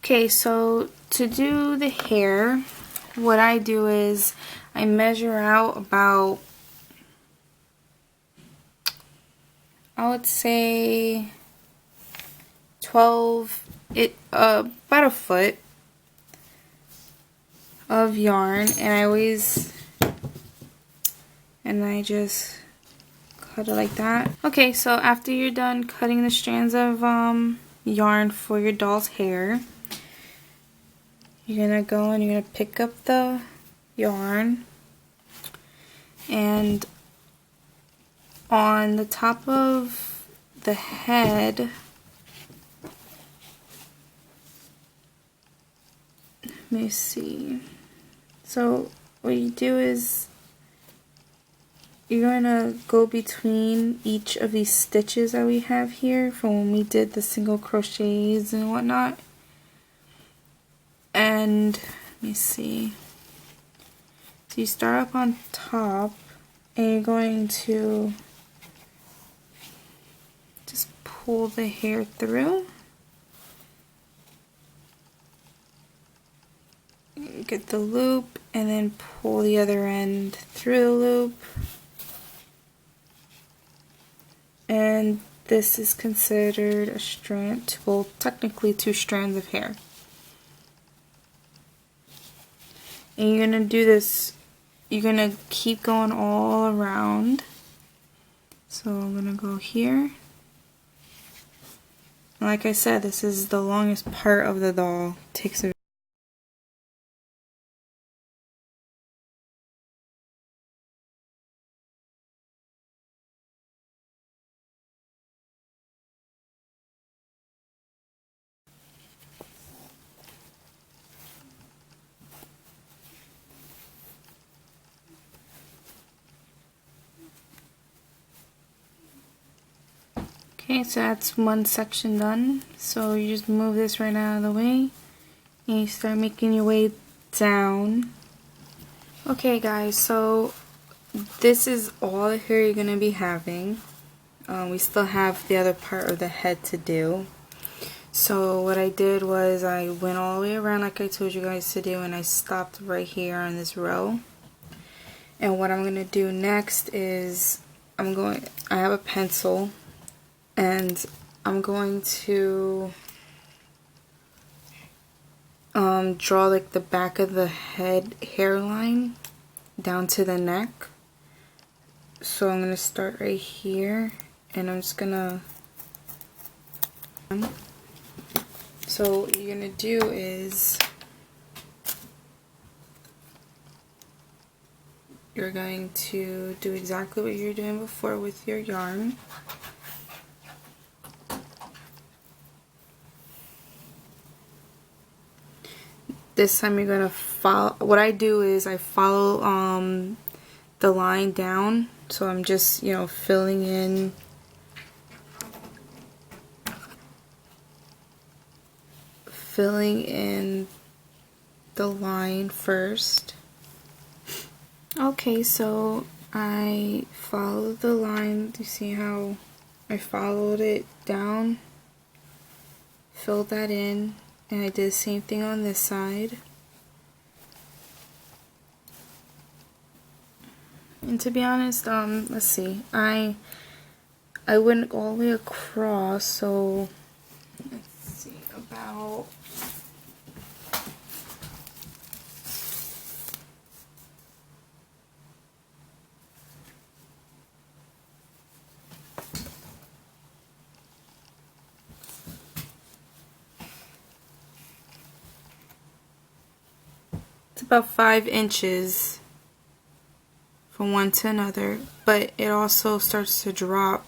Okay, so to do the hair, what I do is I measure out about, I would say about a foot of yarn, and I just cut it like that. Okay, so after you're done cutting the strands of yarn for your doll's hair, you're gonna go and you're gonna pick up the yarn, and on the top of the head, let me see. So what you do is you're going to go between each of these stitches that we have here from when we did the single crochets and whatnot. And let me see. So you start up on top and you're going to just pull the hair through. Get the loop and then pull the other end through the loop. And this is considered a strand, well, technically 2 strands of hair. And you're going to do this, you're going to keep going all around. So I'm going to go here. And like I said, this is the longest part of the doll. It takes a Okay, so that's one section done. So you just move this right out of the way and you start making your way down. Okay guys, so this is all the hair you're going to be having. We still have the other part of the head to do. So what I did was I went all the way around like I told you guys to do, and I stopped right here on this row. And what I'm going to do next is I have a pencil, and I'm going to draw like the back of the head hairline down to the neck. So I'm going to start right here, and I'm just going to, so what you're going to do is you're going to do exactly what you were doing before with your yarn. This time you're going to follow, what I do is I follow the line down, so I'm just, you know, filling in the line first. Okay, so I followed the line. Do you see how I followed it down? Filled that in, and I did the same thing on this side. And to be honest, let's see, I went all the way across, so let's see, about about 5 inches from one to another, but it also starts to drop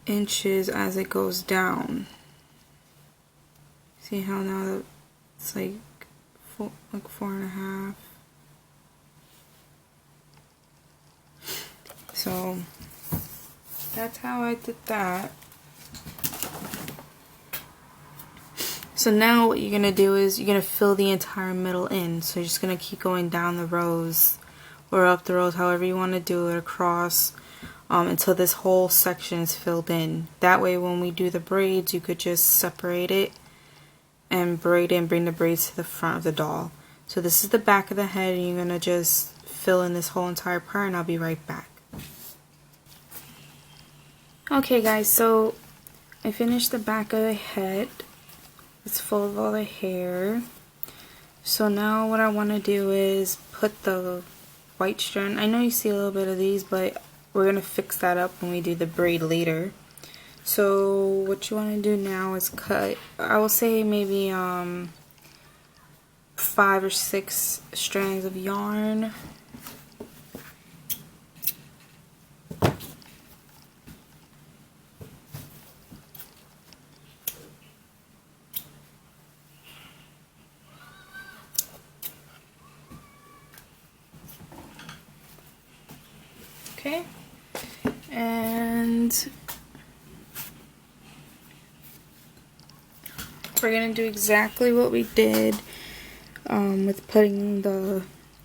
inches as it goes down. See how now it's like 4.5. So that's how I did that. So now what you're going to do is you're going to fill the entire middle in. So you're just going to keep going down the rows or up the rows, however you want to do it, across. until this whole section is filled in. That way when we do the braids, you could just separate it and braid it and bring the braids to the front of the doll. So this is the back of the head, and you're going to just fill in this whole entire part, and I'll be right back. Okay guys, so I finished the back of the head. It's full of all the hair. So now what I want to do is put the white strand. I know you see a little bit of these, but we're going to fix that up when we do the braid later. So what you want to do now is cut, I will say maybe 5 or 6 strands of yarn. Okay, and we're going to do exactly what we did with putting the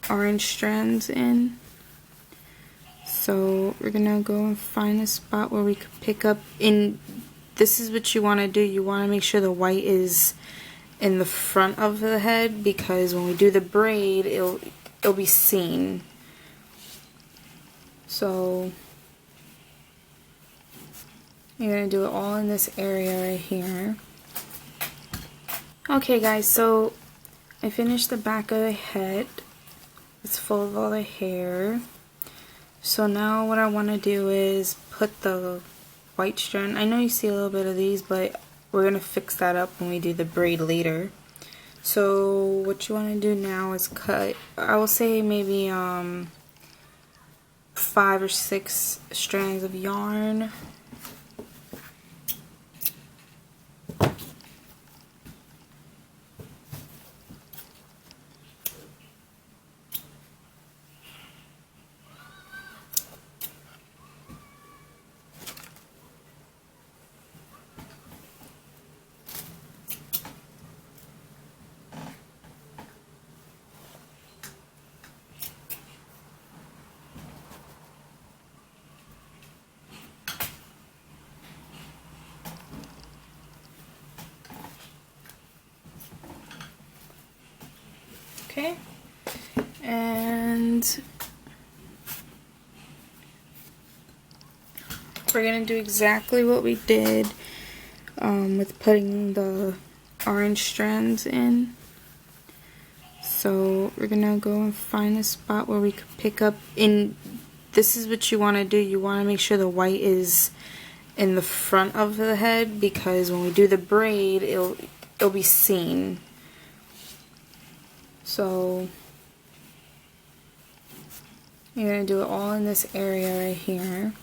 orange strands in. So we're going to go and find a spot where we could pick up in. This is what you want to do. You want to make sure the white is in the front of the head, because when we do the braid, it'll be seen. So you're going to do it all in this area right here. Okay guys, so I finished the back of the head. It's full of all the hair. So now what I want to do is put the white strand. I know you see a little bit of these, but we're going to fix that up when we do the braid later. So what you want to do now is cut, I will say maybe 5 or 6 strands of yarn. Okay, and we're going to do exactly what we did with putting the orange strands in. So we're going to go and find a spot where we could pick up in. This is what you want to do. You want to make sure the white is in the front of the head, because when we do the braid, it'll be seen. So you're going to do it all in this area right here.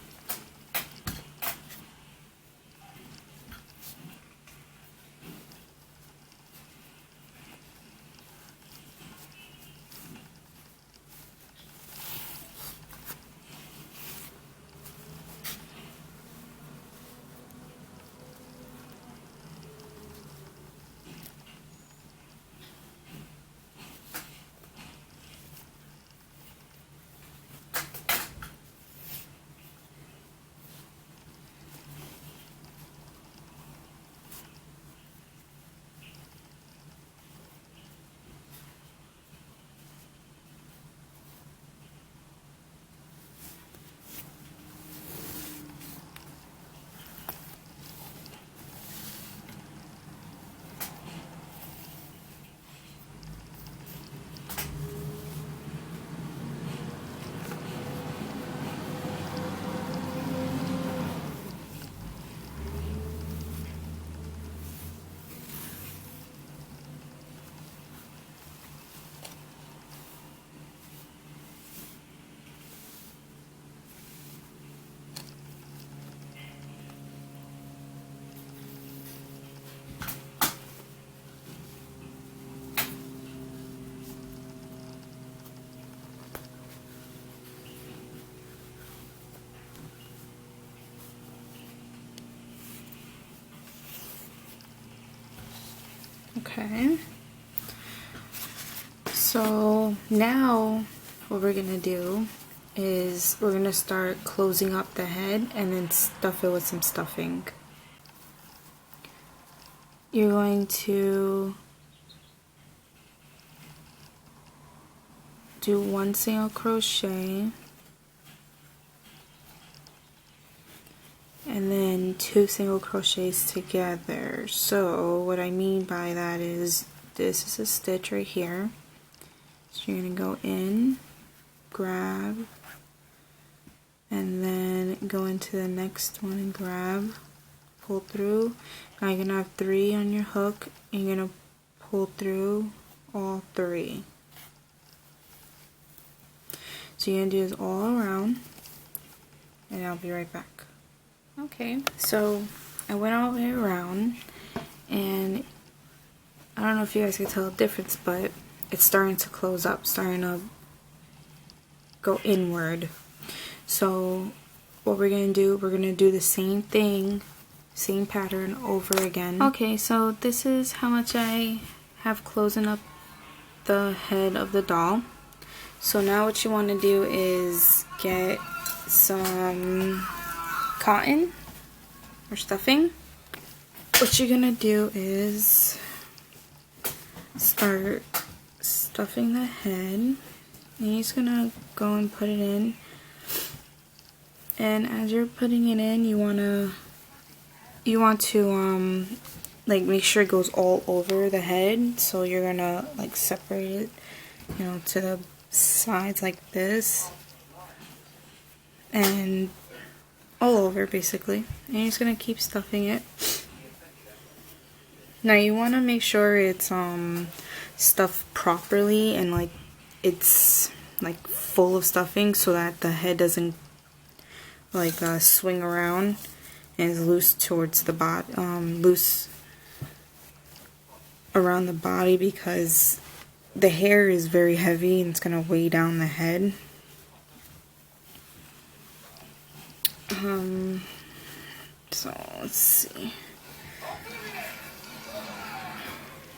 Okay, so now what we're gonna do is we're going to start closing up the head and then stuff it with some stuffing. You're going to do 1 single crochet and then 2 single crochets together. So what I mean by that is this is a stitch right here. So you're going to go in, grab, and then go into the next one and grab, pull through. Now you're going to have 3 on your hook and you're going to pull through all 3. So you're going to do this all around and I'll be right back. Okay, so I went all the way around and I don't know if you guys can tell the difference, but it's starting to close up, starting to go inward. So what we're going to do, we're going to do the same thing, same pattern over again. Okay, so this is how much I have closing up the head of the doll. So now what you want to do is get some cotton or stuffing. What you're going to do is start stuffing the head, and you're just going to go and put it in. And as you're putting it in, you want to like make sure it goes all over the head. So you're gonna like separate it, you know, to the sides like this and all over basically. And you're just gonna keep stuffing it. Now you want to make sure it's stuffed properly and like it's like full of stuffing so that the head doesn't like swing around and is loose towards the body, loose around the body, because the hair is very heavy and it's gonna weigh down the head. So let's see.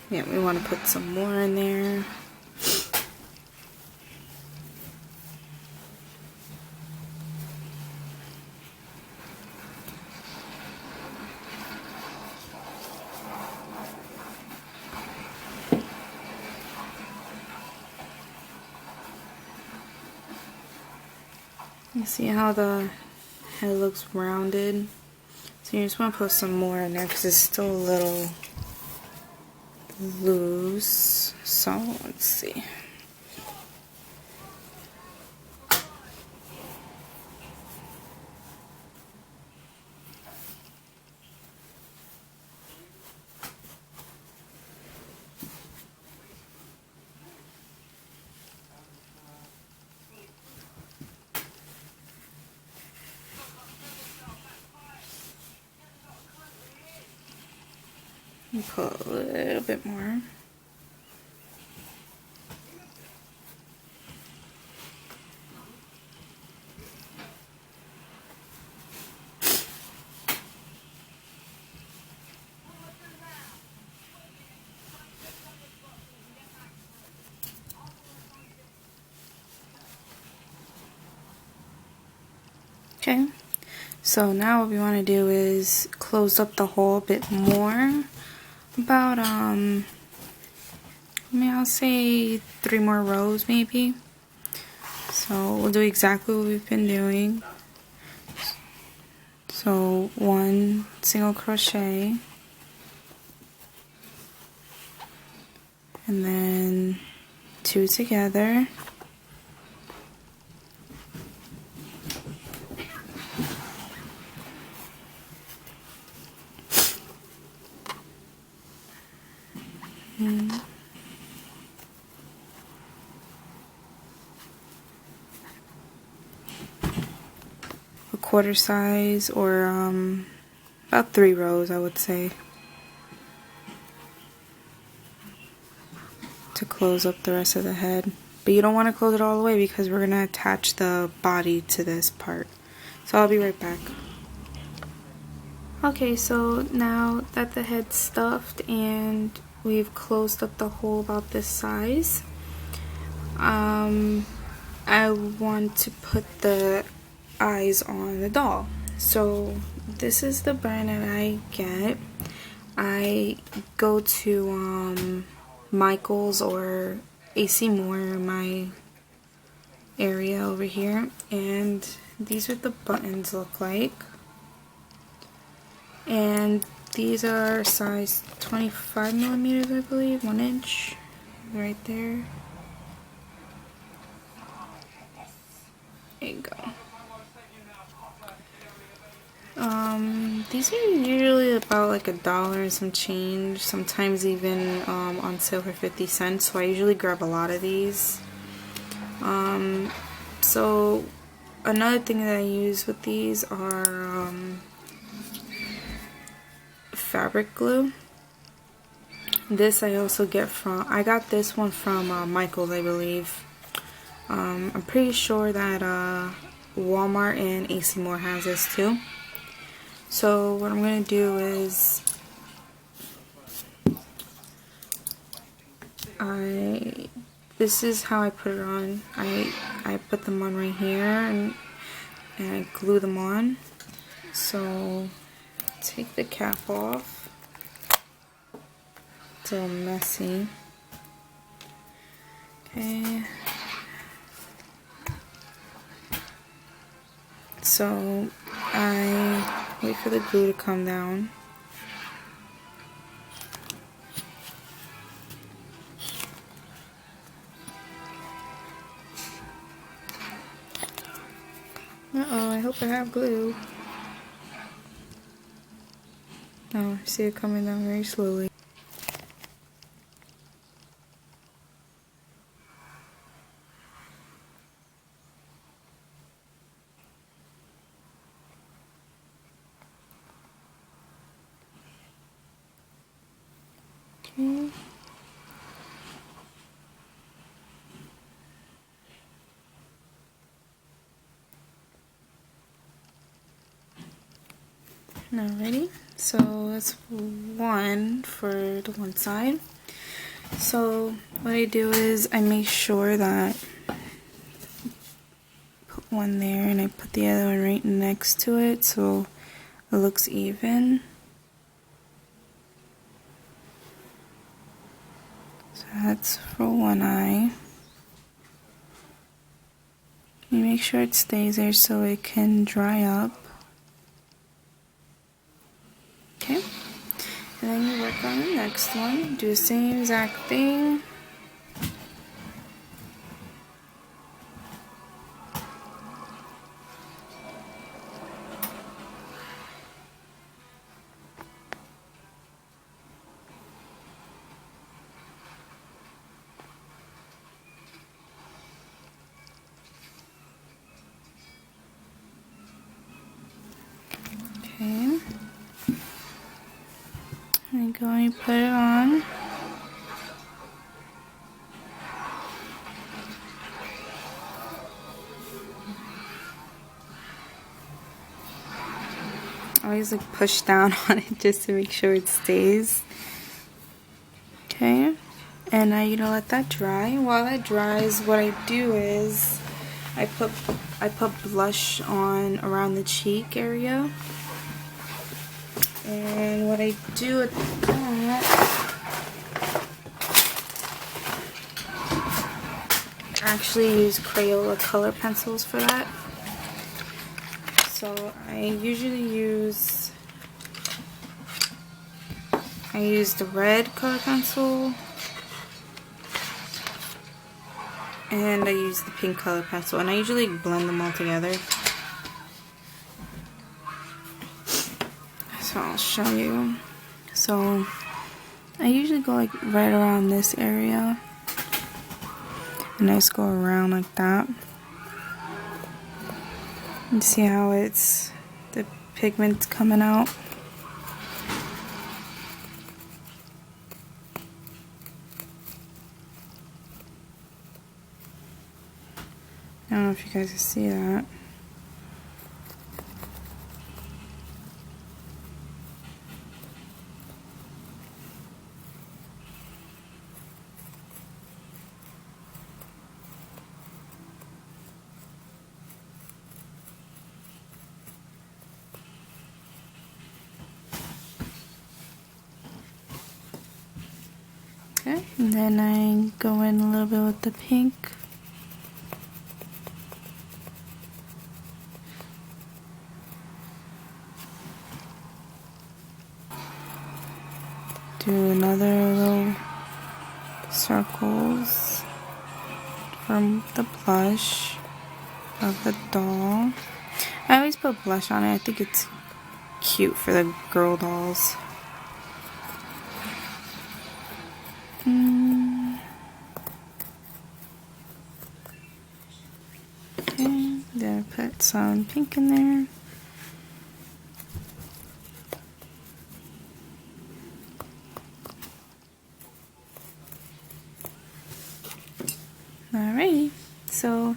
Yeah, we want to put some more in there. You see how the head looks rounded? So you just want to put some more in there because it's still a little loose. So let's see. Put a little bit more. Okay, so now what we want to do is close up the hole a bit more. About I mean, I'll say 3 more rows maybe. So we'll do exactly what we've been doing. So 1 single crochet and then 2 together. A quarter size, or about 3 rows, I would say, to close up the rest of the head. But you don't want to close it all the way because we're going to attach the body to this part. So I'll be right back. Okay, so now that the head's stuffed and we've closed up the hole about this size, I want to put the eyes on the doll. So this is the brand that I get. I go to Michael's or AC Moore in my area over here, and these are the buttons look like. And these are size 25 millimeters, I believe, 1 inch, right there. There you go. These are usually about like $1 and some change, sometimes even on sale for 50 cents, so I usually grab a lot of these. So another thing that I use with these are fabric glue. This I also get from, I got this one from Michael's, I believe. I'm pretty sure that Walmart and AC Moore has this too. So what I'm going to do is this is how I put it on. I put them on right here and I glue them on. So take the cap off. It's a little messy. Okay. So I wait for the glue to come down. Uh-oh, I hope I have glue. Oh, I see it coming down very slowly. Okay. Alrighty, so that's one for the one side. So what I do is I make sure that I put one there and I put the other one right next to it so it looks even. So that's for one eye. You make sure it stays there so it can dry up. Okay, and then you work on the next one. Do the same exact thing. Okay. There you go, and you put it on. I always like push down on it just to make sure it stays. Okay, and now you know, let that dry. While that dries, what I do is I put blush on around the cheek area. And what I do with that, I actually use Crayola color pencils for that. So I usually use the red color pencil and I use the pink color pencil, and I usually blend them all together. So I'll show you. So I usually go like right around this area and I just go around like that. And see how it's, the pigment's coming out. I don't know if you guys can see that. Okay, and then I go in a little bit with the pink. Do another little circles from the blush of the doll. I always put blush on it. I think it's cute for the girl dolls. Okay, then I put some pink in there. Alrighty, so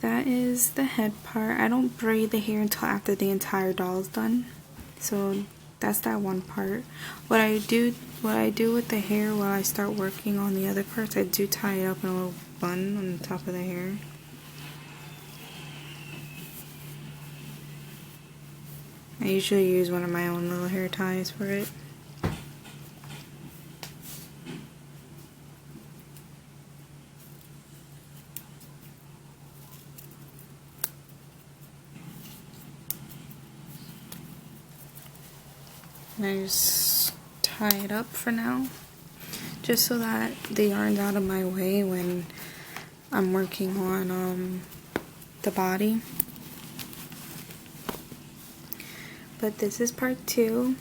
that is the head part. I don't braid the hair until after the entire doll is done. So that's that one part. What I do with the hair while I start working on the other parts, I do tie it up in a little bun on the top of the hair. I usually use one of my own little hair ties for it. And I just tie it up for now, just so that the yarn's out of my way when I'm working on the body. But this is part 2,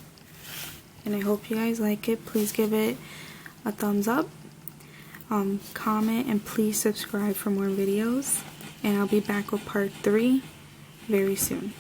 and I hope you guys like it. Please give it a thumbs up, comment, and please subscribe for more videos. And I'll be back with part 3 very soon.